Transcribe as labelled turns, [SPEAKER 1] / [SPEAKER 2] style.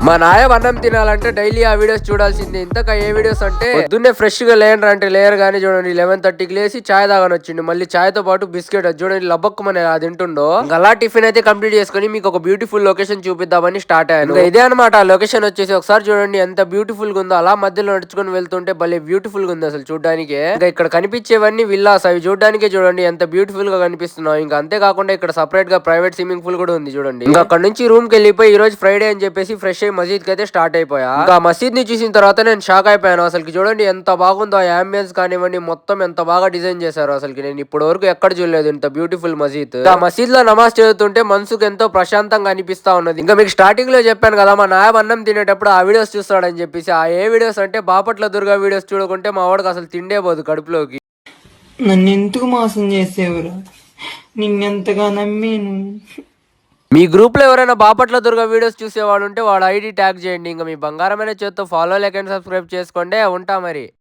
[SPEAKER 1] మా నాయ అన్నం తినాలంటే డైలీ ఆ వీడియోస్ చూడాల్సిందే. ఇంతక ఏ వీడియోస్ అంటే పొద్దున్నే ఫ్రెష్ గా లేనరా అంటే లేయర్ గానీ చూడండి 11:30కి లేసి చాయ్ తాగని వచ్చిండు. మళ్ళీ చాయ్ తో పాటు బిస్కెట్ అది చూడండి లబ్బక్కుమని అది తింటుండో. ఇంకా అలా టిఫిన్ అయితే కంప్లీట్ చేసుకుని మీకు ఒక బ్యూటిఫుల్ లొకేషన్ చూపిద్దామని స్టార్ట్ అయ్యాను. ఇంకా ఇదే అనమాట ఆ లొకేషన్ వచ్చేసి. ఒకసారి చూడండి ఎంత బ్యూటిఫుల్ గా ఉందో. అలా మధ్యలో నడుచుకొని వెళ్తుంటే భలే బ్యూటిఫుల్ గా ఉంది అసలు చూడడానికి. ఇంకా ఇక్కడ కనిపించేవన్నీ విల్లాస్. అవి చూడడానికి చూడండి ఎంత బ్యూటిఫుల్ గా కనిపిస్తున్నాయి. ఇంకా అంతేకాకుండా ఇక్కడ సపరేట్ గా ప్రైవేట్ స్విమ్మింగ్ పూల్ కూడా ఉంది చూడండి. ఇంకా అక్కడ నుంచి రూమ్ కి వెళ్ళిపోయి ఈ రోజు ఫ్రైడే అని చెప్పేసి ఫ్రెష్ అయ్యి మసీద్ కి అయితే స్టార్ట్ అయిపోయా. ఇంకా మసీద్ ని చూసిన తర్వాత నేను షాక్ అయిపోయాను. అసలు చూడండి ఎంత బాగుందో. ఆ అంబియన్స్ కానివ్వండి మొత్తం ఎంత బాగా డిజైన్ చేశారు. అసలు నేను ఇప్పటి వరకు ఎక్కడ చూడలేదు ఇంత బ్యూటిఫుల్ మసీద్. ఆ మసీద్ లో నమాజ్ చదువుతుంటే మనసుకు ఎంతో ప్రశాంతంగా అనిపిస్తా ఉన్నది. ఇంకా మీకు స్టార్టింగ్ లో చెప్పాను కదా మా నాయబ్ అన్నం తినేటప్పుడు ఆ వీడియోస్ చూస్తాడని చెప్పేసి. ఆ ఏ వీడియోస్ అంటే బాపట్ల దుర్గా వీడియోస్ చూడకుంటే మా వాడికి అసలు తిండే పోదు కడుపులోకి.
[SPEAKER 2] నన్ను ఎందుకు మోసం చేసేవరా? నిన్నెంతగా నమ్మాను.
[SPEAKER 1] మీ గ్రూప్ లో ఎవరైనా బాపట్ల దుర్గా వీడియోస్ చూసేవాడు ఉంటే వాడు ఐడి ట్యాగ్ చేయండి. ఇంకా మీ బంగారమైన చేత్తో ఫాలో లైక్ అండ్ సబ్స్క్రైబ్ చేసుకోండి. ఉంటా మరి.